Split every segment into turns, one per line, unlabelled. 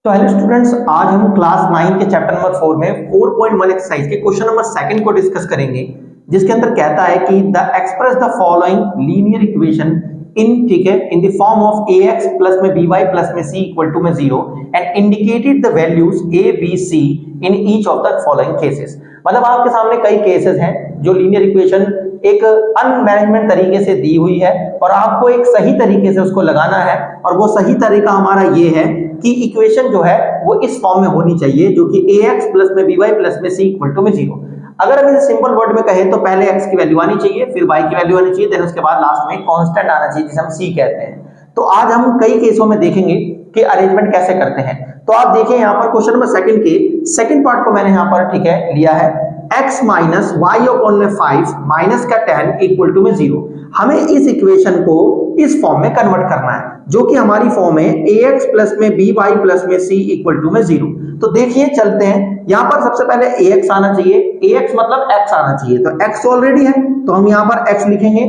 तो hello students, आज हम क्लास 9 के चैप्टर नंबर 4 में 4.1 एक्सरसाइज के क्वेश्चन नंबर 2 को डिस्कस करेंगे, जिसके अंदर कहता है कि the express the following linear equation in in the form of ax plus में by प्लस में c इक्वल टू में 0 and indicated the values a b c in each of the following cases. मतलब आपके सामने कई cases हैं जो linear equation एक अनमैनेजमेंट तरीके से दी हुई है और आपको एक सही तरीके से उसको लगाना है। और वो सही तरीका हमारा ये है कि इक्वेशन जो है वो इस फॉर्म में होनी चाहिए, जो कि ax प्लस में by प्लस में c इक्वल टू में 0। अगर हम इसे सिंपल वर्ड में कहें तो पहले x की वैल्यू आनी चाहिए, फिर y की वैल्यू आनी चाहिए, देन उसके बाद लास्ट में कांस्टेंट आना चाहिए जिसे हम c कहते हैं। तो आज हम कई केसों में देखेंगे कि अरेंजमेंट कैसे करते हैं। तो आप देखिए यहाँ पर क्वेश्चन नंबर 2 के सेकंड पार्ट को मैंने यहाँ पर ठीक है लिया है, x माइनस वाई अपॉन में 5 माइनस का 10 इक्वल टू में 0। हमें इस इक्वेशन को इस फॉर्म में कन्वर्ट करना है, जो कि हमारी फॉर्म है ax प्लस में by प्लस में c इक्वल टू में 0। तो देखिए चलते हैं, यहाँ पर सबसे पहले ax आना चाहिए, ax मतलब x आना चाहिए, तो x ऑलरेडी है तो हम यहाँ पर x लिखेंगे।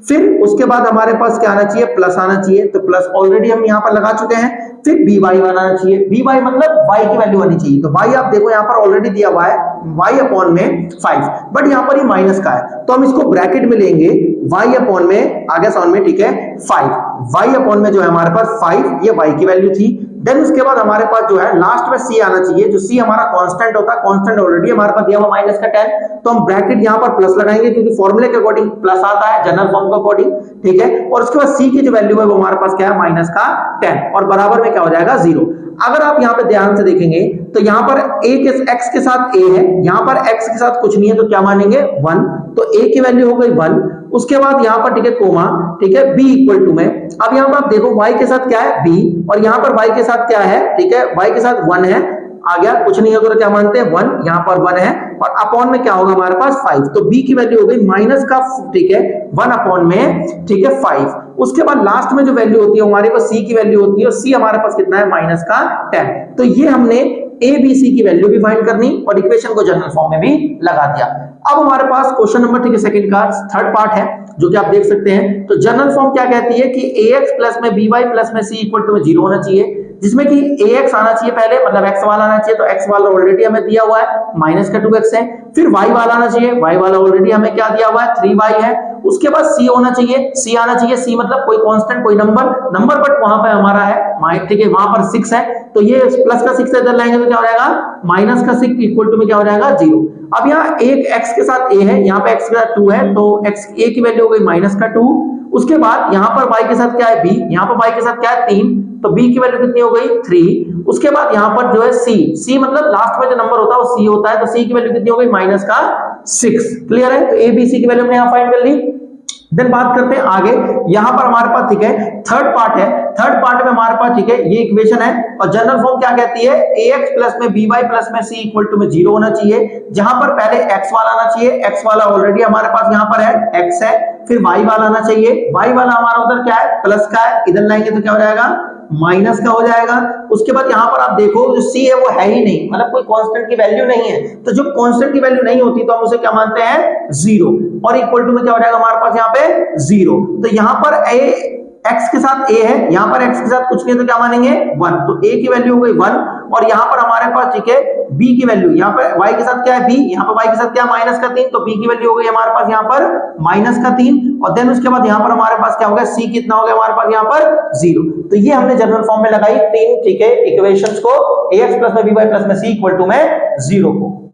फिर उसके बाद हमारे पास क्या आना चाहिए, प्लस आना चाहिए, तो प्लस ऑलरेडी हम यहाँ पर लगा चुके हैं। फिर by आना चाहिए, by मतलब y की वैल्यू आनी चाहिए, तो y आप देखो यहाँ पर ऑलरेडी दिया हुआ है y अपॉन में 5, बट यहाँ पर ये माइनस का है तो हम इसको ब्रैकेट में लेंगे, y अपॉन में आगे साउंड में ठीक है 5, y अपॉन में जो है हमारे पास 5, ये y की वैल्यू थी। देन उसके बाद हमारे पास जो है लास्ट में c आना चाहिए, जो c हमारा कांस्टेंट होता है, कांस्टेंट ऑलरेडी हमारे पास दिया हुआ माइनस का 10, तो हम ब्रैकेट यहाँ पर प्लस लगाएंगे क्योंकि फॉर्मूले के अकॉर्डिंग प्लस आता है, जनरल फॉर्म के अकॉर्डिंग, ठीक है। और उसके बाद c की जो वैल्यू है वो हमारे पास क्या है, माइनस का 10, और बराबर में क्या हो जाएगा 0। अगर आप यहाँ पे ध्यान से देखेंगे तो यहाँ पर a के x के साथ a है, यहाँ पर x के साथ कुछ नहीं है तो क्या मानेंगे 1, तो a की वैल्यू हो गई 1। उसके बाद यहाँ पर ठीक है कोमा, ठीक है b इक्वल टू में, अब यहाँ पर आप देखो y के साथ क्या है b, और यहाँ पर y के साथ क्या है, ठीक है y के साथ 1 है, आ गया कुछ नहीं होगा तो क्या मानते हैं 1, यहाँ पर 1 है, और अपॉन में क्या होगा हमारे पास 5, तो b की वैल्यू हो गई माइनस का ठीक है 1 अपॉन में ठीक है 5। उसके बाद लास्ट में जो वैल्यू होती है हमारे पास c की वैल्यू होती है, और c हमारे पास कितना है माइनस का 10। तो ये हमने a b c की वैल्यू भी फाइंड करनी और इक्वेशन को जनरल फॉर्म में भी लगा दिया। अब हमारे पास क्वेश्चन नंबर ठीक है सेकंड का थर्ड पार्ट है, जो कि आप देख सकते हैं। तो जनरल फॉर्म क्या कहती है कि ax प्लस में by प्लस में c इक्वल टू में 0 होना चाहिए, जिसमें कि ax आना चाहिए पहले, मतलब x वाला आना चाहिए, तो x वाला ऑलरेडी हमें दिया हुआ है माइनस का 2x है। फिर y वाला आना चाहिए, y वाला ऑलरेडी हमें क्या दिया हुआ है 3y है। उसके बाद c होना चाहिए, c आना चाहिए, c मतलब कोई कांस्टेंट कोई नंबर बट वहां पे हमारा है ठीक है, वहां पर 6 है, तो ये प्लस का 6 इधर लाएंगे तो क्या हो जाएगा माइनस का 6 इक्वल टू में क्या हो जाएगा 0। अब यहाँ एक x के साथ a है, यहाँ पे x के साथ 2 है, तो x a की वैल्यू हो गई माइनस का 2। उसके बाद यहाँ पर y के साथ क्या है b, यहाँ पर y के साथ क्या है 3, तो b की वैल्यू कितनी हो गई 3। उसके बाद यहाँ पर जो है c मतलब लास्ट में जो नंबर होता है वो c होता है, तो c की वैल्यू कितनी हो गई माइनस का 6। क्लियर है, तो a b c की वैल्यू हमने यहाँ फाइंड कर ली। देन बात करते हैं आगे, यहाँ पर हमारे पास ठीक है थर्ड पार्ट है, थर्ड पार्ट में हमारे पास ठीक है ये इक्वेशन है, और जनरल फॉर्म क्या कहती है ax प्लस में by प्लस में c इक्वल टू में 0 होना चाहिए, जहां पर पहले x वाला आना चाहिए, x वाला ऑलरेडी हमारे पास यहाँ पर है x है। फिर y वाला आना चाहिए, y वाला हमारा उधर क्या है प्लस का है, इधर लाएंगे तो क्या हो जाएगा माइनस का हो जाएगा। उसके बाद यहाँ पर आप देखो जो c है वो है ही नहीं, मतलब कोई कांस्टेंट की वैल्यू नहीं है, तो जब कांस्टेंट की वैल्यू नहीं होती तो हम उसे क्या मानते हैं 0, और इक्वल टू में क्या हो जाएगा हमारे पास यहाँ पे 0। तो यहाँ पर x के साथ a है, यहाँ पर x के साथ कुछ नहीं तो क्या मानेंगे 1, तो a की वैल्यू हो गई 1, और यहाँ पर हमारे पास ठीक है b की वैल्यू, यहाँ पर y के साथ क्या है b, यहाँ पर y के साथ क्या माइनस का 3, तो b की वैल्यू हो गई हमारे पास यहाँ पर माइनस का 3, और देन उसके बाद यहाँ पर हमारे पास क्या हो गया c कितना हो गया हमारे पास यहाँ पर 0। तो ये हमने जनरल फॉर्म में लगाई तीन ठीक है इक्वेशंस को, ax प्लस में by प्लस में c इक्वल टू में 0 को।